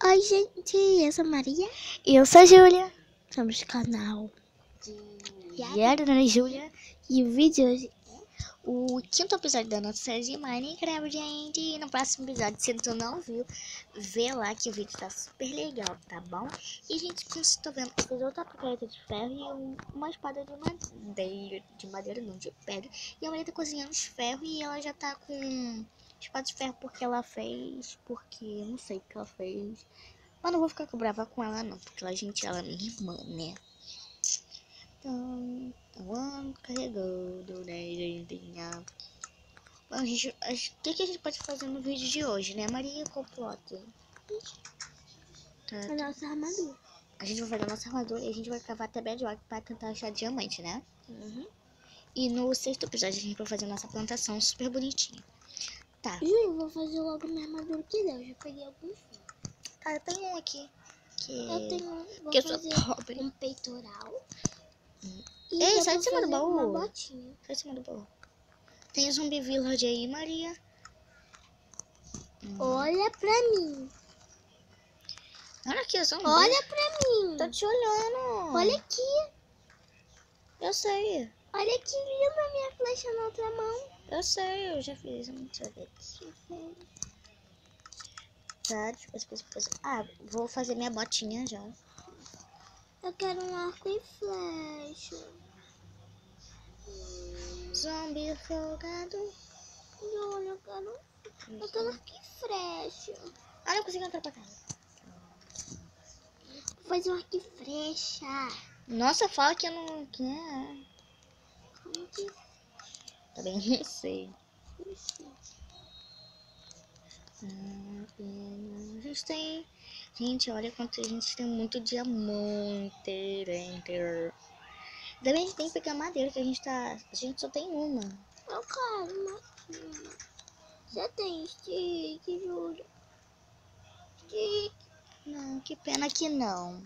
Oi, gente, eu sou a Maria. E eu sou a Júlia. Somos do canal Yara da Júlia. E o vídeo de hoje O quinto episódio da nossa série de Minecraft, gente. E no próximo episódio, se tu não viu, vê lá que o vídeo tá super legal, tá bom? E, gente, como vocês estão vendo, eu fiz outra picareta de ferro e uma espada de madeira. De madeira não, de pedra. E a Maria tá cozinhando os ferros e ela já tá com espada de ferro porque ela fez. Porque não sei o que ela fez. Mas não vou ficar brava com ela, não, porque ela é minha irmã, né? Então, carregando, né, gente? Bom, gente, o que a gente pode fazer no vídeo de hoje, né, Maria? Complote. a nossa armadura. A gente vai fazer a nossa armadura e a gente vai cavar até bedrock pra tentar achar diamante, né? Uhum. E no sexto episódio a gente vai fazer a nossa plantação super bonitinha. Tá. Júlio, vou fazer logo minha armadura que deu. Eu já peguei alguns. Tá, eu tenho um aqui. Eu tenho vou que eu sou fazer pobre. um peitoral. E Ei, eu sai vou de cima do fazer baú. uma botinha. Sai de cima do baú. Tem zumbi village aí, Maria. Olha pra mim. Olha aqui, zumbi. Olha pra mim. Tô te olhando. Olha aqui. Eu sei. Olha que linda minha flecha na outra mão. Eu sei, eu já fiz. Deixa eu ver aqui. Tá, depois. Ah, vou fazer minha botinha já. Eu quero um arco e flecha. Zombie afogado. Olha, eu quero arco e flecha. Ah, não consegui entrar pra casa. Vou fazer um arco e flecha. Nossa, fala que eu não quer. Como que Tá bem, não sei. A gente tem... Gente, olha quanto a gente tem muito diamante. Também a gente tem que pegar madeira, que a gente só tem uma. eu quero uma aqui. Você tem stick, Júlia? Stick. Não, que pena que não.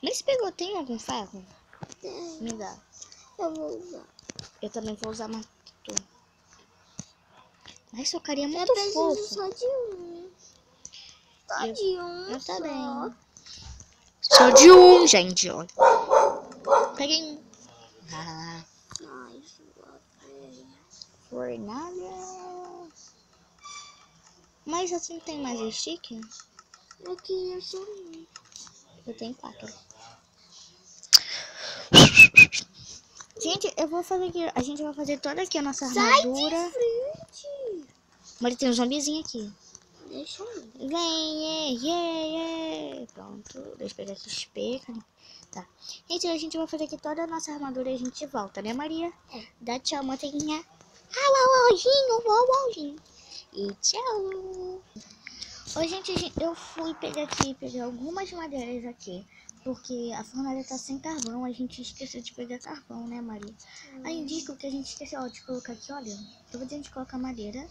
Mas se pegou, tem algum ferro? Tem. Me dá. Eu vou usar. Eu também vou usar mais tu. Mas seu carinha é Eu muito preciso fofo. só de um. Só de um. Eu só. também. Só de um, gente, olha. Peguei um. Ah, Nice. por nada. Mas assim tem mais stick? Eu queria só um. Eu tenho 4. Gente, eu vou fazer aqui. A gente vai fazer toda aqui a nossa armadura. Sai de frente. Mas tem um zombizinho aqui. Deixa eu ir. Vem, yeah. Pronto, deixa eu pegar aqui XP. Tá. Gente, a gente vai fazer aqui toda a nossa armadura e a gente volta, né, Maria? É. Dá tchau, manteiguinha. Alôzinho. E tchau. Oi, gente, eu fui pegar algumas madeiras aqui. Porque a fornalha tá sem carvão. A gente esqueceu de pegar carvão, né, Maria? Aí indica o que a gente esqueceu de colocar aqui, olha. Eu vou dizer de colocar madeira.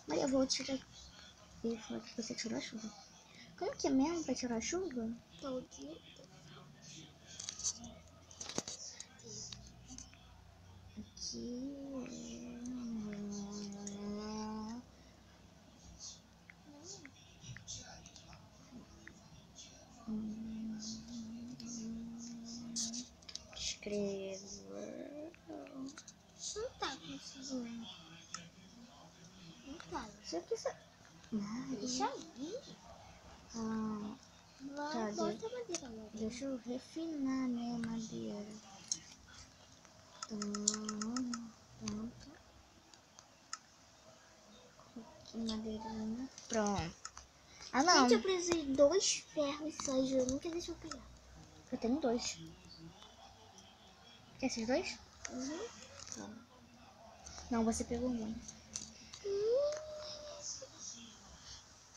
Mas eu vou tirar. Eu ia falar que você tirou a chuva. Como que é mesmo pra tirar a chuva? Aqui. Escrever. Não tá conseguindo. Não tá. Você precisa. Deixa aí. Ah, tá, Bota a madeira logo. deixa eu refinar, né, madeira. Pronto. Que madeirinha. Pronto. Ah, não. Gente, eu precisei de 2 ferros só, Ju. Nunca deixa eu pegar. Eu tenho 2. Quer esses 2? Uhum. Tá. Não, você pegou um.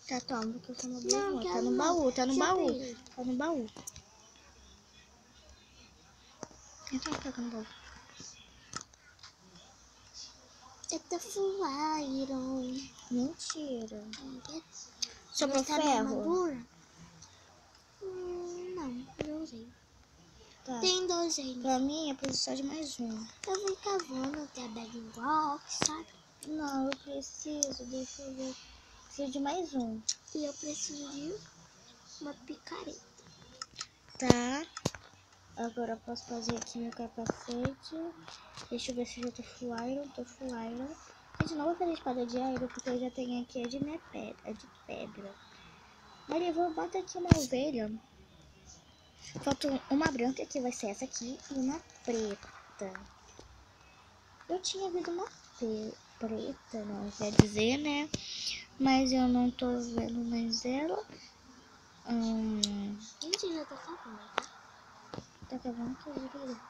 Tá, toma, porque eu sou uma boa. Não, Tá quero no não. baú, tá no Já baú. peguei. Tá no baú. Então, tá no baú. Eita, full iron. Mentira. É, Sobrou essa minha ferro? armadura? Não usei. Tá. Tem 2 ainda. Pra mim, eu preciso só de mais um. Eu vou cavando até a bedrock, sabe? Não, eu preciso, deixa eu ver. Preciso de mais um. E eu preciso de uma picareta. Tá. Agora eu posso fazer aqui meu capacete. Deixa eu ver se eu já tô full iron. Tô full iron. Gente, não vou fazer espada de iron porque eu já tenho aqui a de minha pedra. A de pedra. Maria, vou botar aqui uma ovelha. Falta uma branca, que vai ser essa aqui, e uma preta. Eu tinha visto uma preta, não quer dizer, né? Mas eu não tô vendo mais ela. Gente, já tá acabando, tá? Tá acabando que eu queria.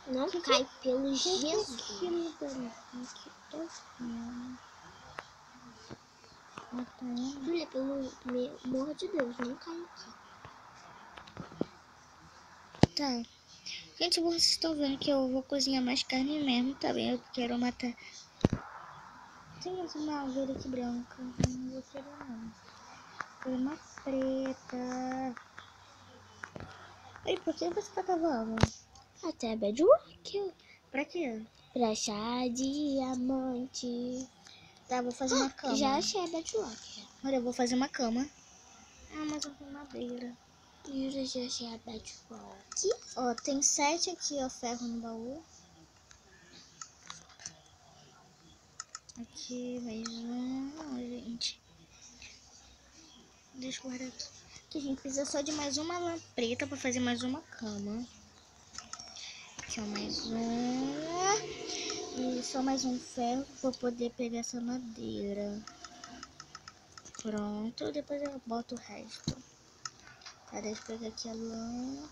Não cai pelo Que é Jesus. aquilo dali? Que tô vendo. Não tá indo. Júlia, pelo amor de Deus, não cai aqui. Tá. Gente, vocês estão vendo que eu vou cozinhar mais carne mesmo, tá bem? Eu quero matar. Tem mais uma ovelha aqui branca. Não vou querer não. Quero uma preta. Ei, por que você tá cavando? Até a bedrock. Pra quê? Pra achar diamante. Tá, vou fazer uma cama. Já achei a bedrock. Olha, eu vou fazer uma cama. Ah, mas eu tenho madeira. Júlia, já achei a bedrock. Ó, tem 7 aqui, ó, ferro no baú. Aqui, mais um. Ó, gente. Deixa eu guardar aqui. Aqui, a gente precisa só de mais uma lã preta pra fazer mais uma cama. Aqui, ó, mais um. E só mais um ferro pra poder pegar essa madeira. Pronto, depois eu boto o resto. Tá, deixa eu pegar aqui a lã.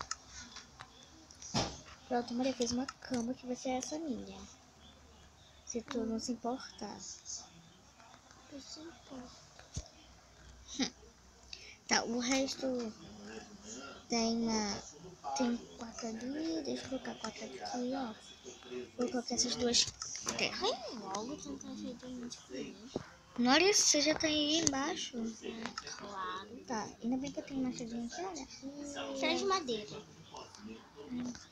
Pronto, Maria fez uma cama que vai ser essa minha. Se tu não se importar. Eu sei, pô. Tá, o resto tem 4 ali. Deixa eu colocar 4 aqui, ó. Vou colocar essas duas terras. Vem logo tentar ajudar a gente comigo. Olha, você já tá aí embaixo. Claro. Tá, ainda bem que eu tenho machadinho aqui, olha. Traz madeira.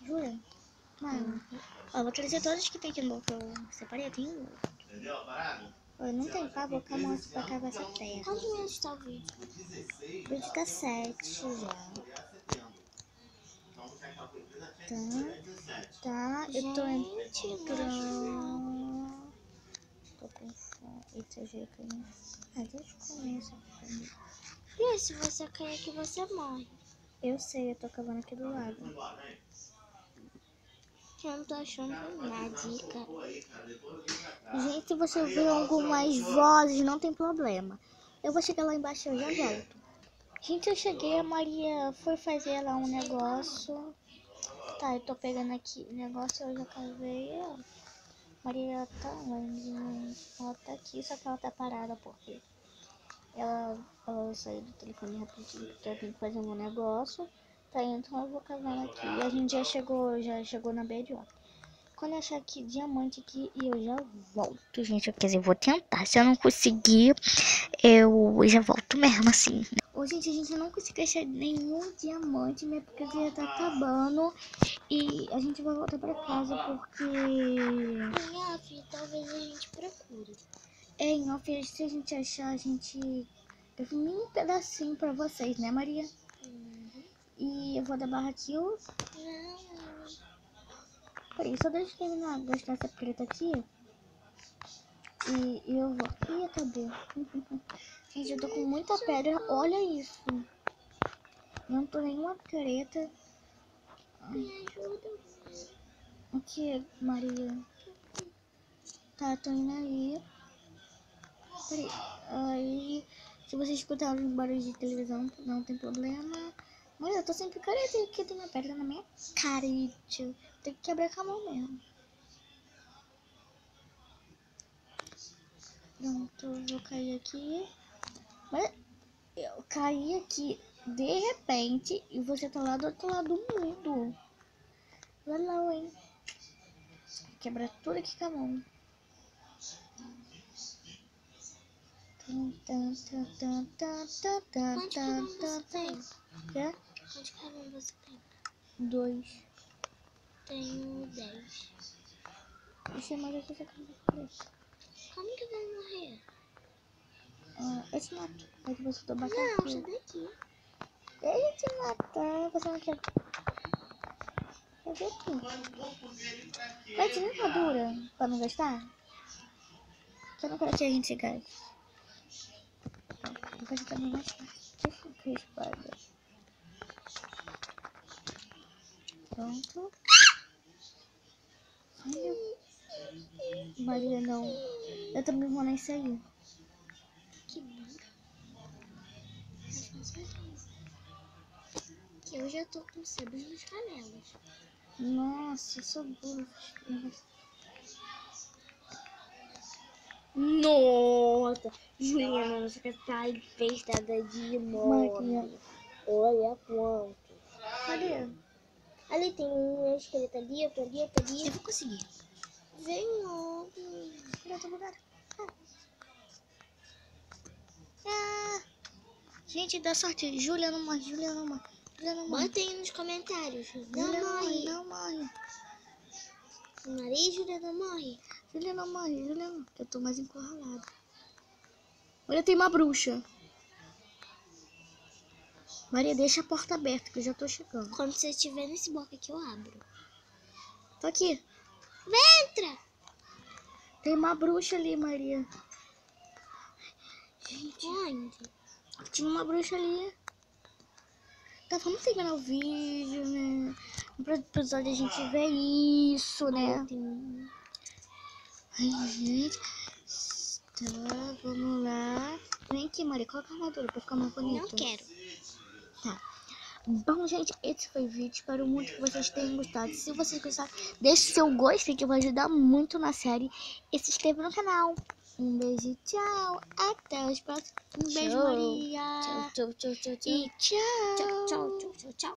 Jura? Mano, ó, vou trazer todas que tem aqui no que eu separei. Tem um. Ó, não tem pá, vou colocar uma pra cavar essa terra. Quantos minutos tá o vídeo? O vídeo tá 7 já. Tá, eu tô entrando. Tô com fome. Eita, eu já ia cair. Ah, deixa eu comer essa comida. E se você cair aqui, você morre. Eu sei, eu tô cavando aqui do lado. Eu não tô achando nada, dica. Gente, se você ouvir algumas vozes, não tem problema. Eu vou chegar lá embaixo e eu já volto. Gente, eu cheguei, a Maria foi fazer lá um negócio. Tá, eu tô pegando aqui o negócio, eu já cavei. Ó. Maria tá onde? Ela tá aqui, só que ela tá parada porque ela saiu do telefone rapidinho, porque eu tenho que fazer um negócio. Tá, então eu vou cavando aqui. E a gente já chegou na bedrock. Quando eu achar aqui diamante aqui, e eu já volto, gente. Quer dizer, eu vou tentar. Se eu não conseguir, eu já volto mesmo, assim. Ô, gente, a gente não conseguiu achar nenhum diamante, né? Porque já tá acabando. E a gente vai voltar pra casa porque... Em off, talvez a gente procure. Em off, se a gente achar, a gente... Eu fiz um pedacinho pra vocês, né, Maria? E eu vou dar barra aqui, ó. Peraí, só deixa eu terminar de gastar essa preta aqui. E eu vou... Ih, cadê? Gente, eu tô com muita pedra. Olha isso. Não tô nenhuma preta. Me ajuda. Aqui, Maria. Tá, tô indo aí. Peraí. Aí, se você escutar os barulhos de televisão, não tem problema. Mas eu tô sem picareta e aqui tem uma pedra na minha cara. Tem que quebrar com a mão mesmo. Pronto, eu vou cair aqui. Mas eu caí aqui de repente e você tá lá do outro lado do mundo. Vai lá, hein? Quebra tudo aqui com a mão. Quantos carvão você tem? Quê? Quantos carvão você tem? 2. Tenho 10. Deixa eu mais aqui essa preta. Como que vai morrer? Esse não. Aí depois eu tô batendo Não, aqui. sai daqui. Ele te matar. Você não quer. Quer ver tu? Vai tirar armadura pra não gastar? Que eu não quero que a gente gaste. Vou fazer também mais fácil. Deixa eu ver a espada. Pronto. Ai, Maria, não. Eu também vou nesse aí. Que burro. Que eu já tô com sebos nos canelos. Nossa, eu sou burro. Nossa, Juliana, você tá infestada de Maria. Olha quanto. Cadê? Ali tem um esqueleto ali, outro ali, outro ali. Eu vou conseguir. Vem logo. Cadê outro lugar? Ah. Gente, dá sorte. Júlia não morre, Júlia não morre. Júlia não morre. Bota aí nos comentários. Júlia Não morre. não morre. Maria Júlia não morre. Júlia não morre, Júlia não. Eu tô mais encurralada. Olha, tem uma bruxa. Maria, deixa a porta aberta que eu já tô chegando. Quando você estiver nesse bloco aqui, eu abro. Tô aqui. Entra! Tem uma bruxa ali, Maria. Gente, Onde? tinha uma bruxa ali. Tá, vamos terminar o vídeo, né? No próximo episódio a gente vê isso, né? Ai, gente. Tá, vamos lá. Vem aqui, Maria. Coloca a armadura pra ficar mais bonito. Não quero. Tá. Bom, gente, esse foi o vídeo. Espero muito que vocês tenham gostado. Se vocês gostaram, deixe seu gostei, que vai ajudar muito na série. E se inscreva no canal. Um beijo e tchau. Até os próximos. Um beijo, Maria. Tchau, tchau, tchau, tchau. E tchau. Tchau, tchau, tchau, tchau.